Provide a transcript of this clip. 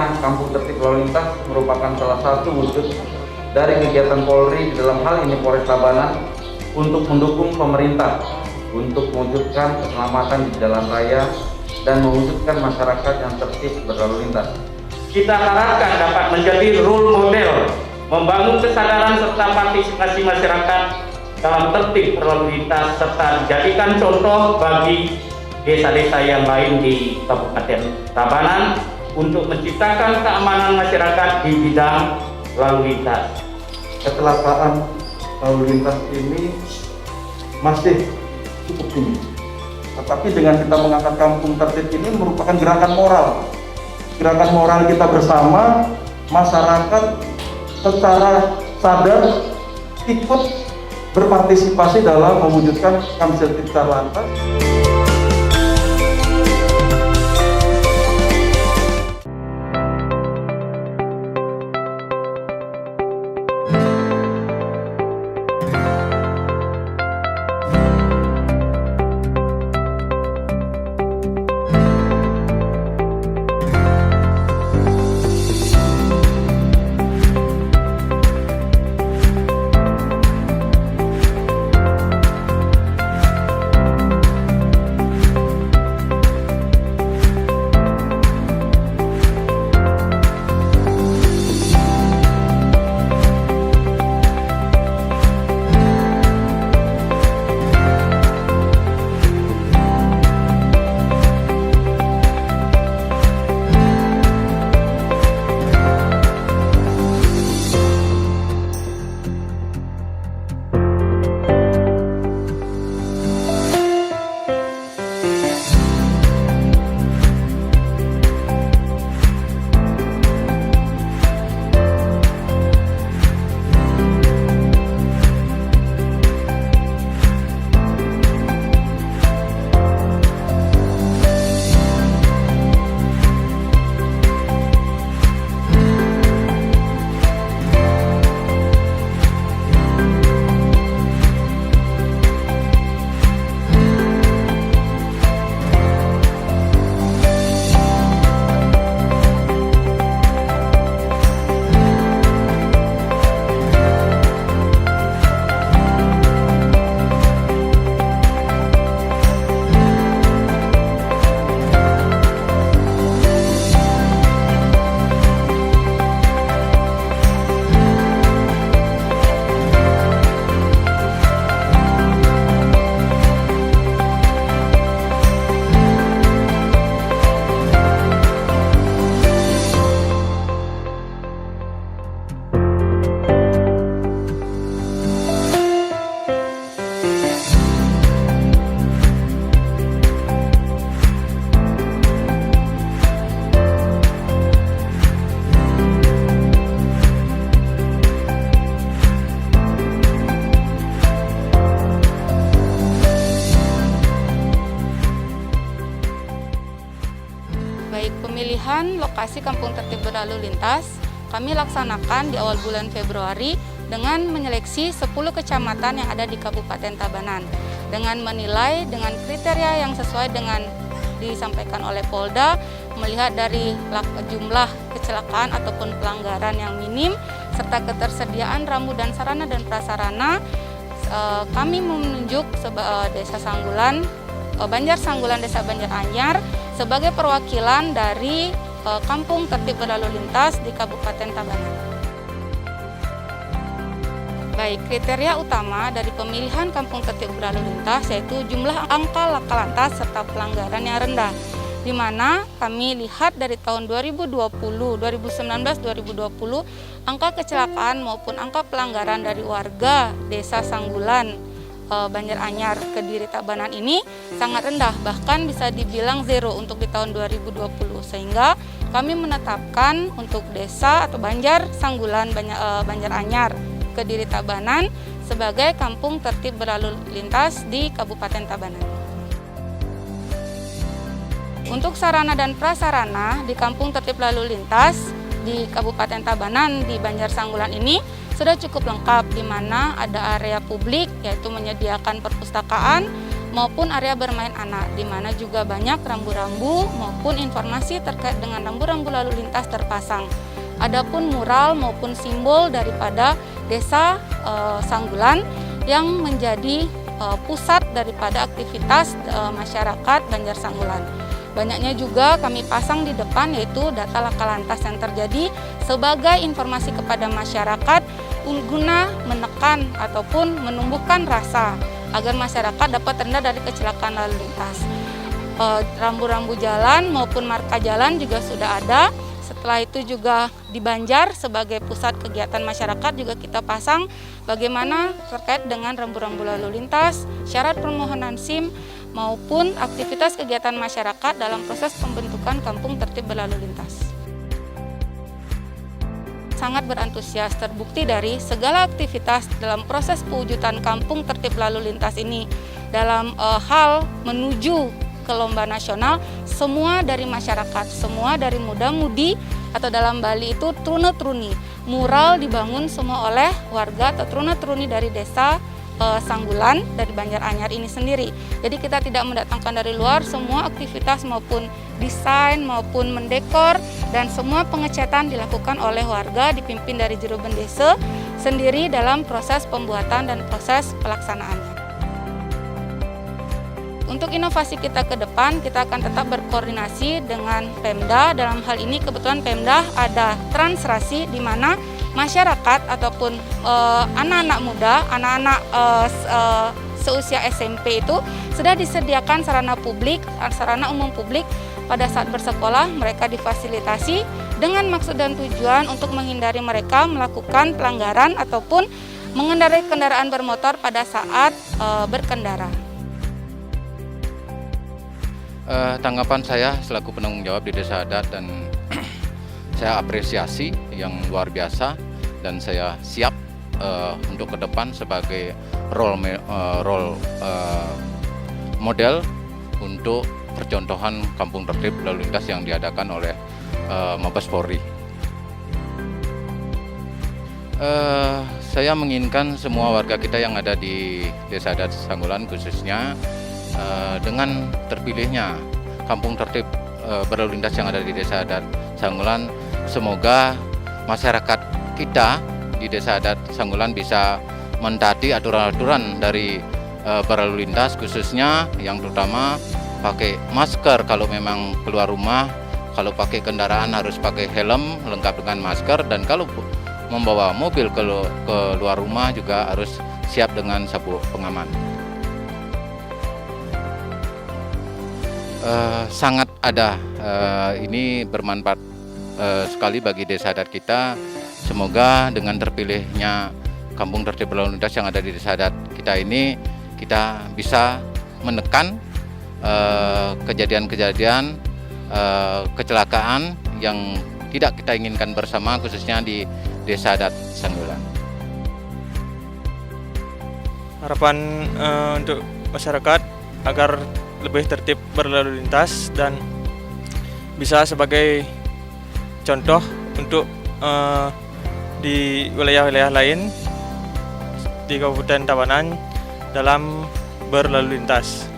adanya kampung tertib lalu lintas merupakan salah satu wujud dari kegiatan Polri di dalam hal ini Polres Tabanan untuk mendukung pemerintah untuk mewujudkan keselamatan di jalan raya dan mewujudkan masyarakat yang tertib berlalu lintas. Kita harapkan dapat menjadi role model, membangun kesadaran serta partisipasi masyarakat dalam tertib berlalu lintas serta dijadikan contoh bagi desa-desa yang lain di Kabupaten Tabanan untuk menciptakan keamanan masyarakat di bidang lalu lintas. Kecelakaan lalu lintas ini masih cukup tinggi. Tetapi dengan kita mengangkat kampung tertib ini merupakan gerakan moral. Gerakan moral kita bersama, masyarakat secara sadar ikut berpartisipasi dalam mewujudkan kampung tertib secara lantas. Pemilihan lokasi kampung tertib berlalu lintas kami laksanakan di awal bulan Februari dengan menyeleksi 10 kecamatan yang ada di Kabupaten Tabanan dengan menilai dengan kriteria yang sesuai dengan disampaikan oleh Polda, melihat dari jumlah kecelakaan ataupun pelanggaran yang minim serta ketersediaan rambu dan sarana dan prasarana. Kami menunjuk Desa Sanggulan, Banjar Sanggulan, Desa Banjar Anyar sebagai perwakilan dari kampung tertib berlalu lintas di Kabupaten Tabanan. Baik, kriteria utama dari pemilihan kampung tertib berlalu lintas yaitu jumlah angka laka lantas serta pelanggaran yang rendah, di mana kami lihat dari tahun 2020, 2019, 2020 angka kecelakaan maupun angka pelanggaran dari warga Desa Sanggulan, Banjar Anyar, Kediri, Tabanan ini sangat rendah, bahkan bisa dibilang zero untuk di tahun 2020, sehingga kami menetapkan untuk desa atau Banjar Sanggulan, Banjar Anyar, Kediri, Tabanan sebagai kampung tertib berlalu lintas di Kabupaten Tabanan. Untuk sarana dan prasarana di kampung tertib lalu lintas di Kabupaten Tabanan di Banjar Sanggulan ini sudah cukup lengkap, di mana ada area publik yaitu menyediakan perpustakaan, maupun area bermain anak, di mana juga banyak rambu-rambu maupun informasi terkait dengan rambu-rambu lalu lintas terpasang. Adapun mural maupun simbol daripada Desa Sanggulan yang menjadi pusat daripada aktivitas masyarakat Banjar Sanggulan. Banyaknya juga kami pasang di depan, yaitu data laka lantas yang terjadi sebagai informasi kepada masyarakat guna menekan ataupun menumbuhkan rasa agar masyarakat dapat terhindar dari kecelakaan lalu lintas. Rambu-rambu jalan maupun marka jalan juga sudah ada. Setelah itu juga di Banjar sebagai pusat kegiatan masyarakat juga kita pasang bagaimana terkait dengan rambu-rambu lalu lintas, syarat permohonan SIM, maupun aktivitas kegiatan masyarakat dalam proses pembentukan kampung tertib berlalu lintas. Sangat berantusias, terbukti dari segala aktivitas dalam proses pewujudan kampung tertib lalu lintas ini. Dalam hal menuju ke lomba nasional, semua dari masyarakat, semua dari muda-mudi atau dalam Bali itu trune-truni. Mural dibangun semua oleh warga atau trune-truni dari desa Sanggulan dari Banjaranyar ini sendiri. Jadi kita tidak mendatangkan dari luar, semua aktivitas maupun desain maupun mendekor dan semua pengecatan dilakukan oleh warga dipimpin dari juru bendesa sendiri dalam proses pembuatan dan proses pelaksanaannya. Untuk inovasi kita ke depan, kita akan tetap berkoordinasi dengan Pemda. Dalam hal ini kebetulan Pemda ada transrasi di mana masyarakat ataupun anak-anak muda, anak-anak seusia SMP itu sudah disediakan sarana publik, sarana umum publik pada saat bersekolah. Mereka difasilitasi dengan maksud dan tujuan untuk menghindari mereka melakukan pelanggaran ataupun mengendarai kendaraan bermotor pada saat berkendara. Tanggapan saya selaku penanggung jawab di Desa Adat, dan saya apresiasi yang luar biasa, dan saya siap untuk ke depan sebagai role model untuk percontohan kampung tertib lalu lintas yang diadakan oleh Mabes Polri. Saya menginginkan semua warga kita yang ada di Desa Adat Sanggulan khususnya dengan terpilihnya kampung tertib berlalu lintas yang ada di Desa Adat Sanggulan, semoga masyarakat kita di Desa Adat Sanggulan bisa mentaati aturan-aturan dari berlalu lintas, khususnya yang terutama pakai masker kalau memang keluar rumah, kalau pakai kendaraan harus pakai helm lengkap dengan masker, dan kalau membawa mobil ke luar rumah juga harus siap dengan sabuk pengaman. Sangat ada, ini bermanfaat sekali bagi Desa Adat kita. Semoga dengan terpilihnya kampung tertib berlalu lintas yang ada di Desa Adat kita ini, kita bisa menekan kejadian-kejadian kecelakaan yang tidak kita inginkan bersama, khususnya di Desa Adat Sanggulan. Harapan untuk masyarakat agar lebih tertib berlalu lintas dan bisa sebagai contoh untuk di wilayah-wilayah lain di Kabupaten Tabanan dalam berlalu lintas.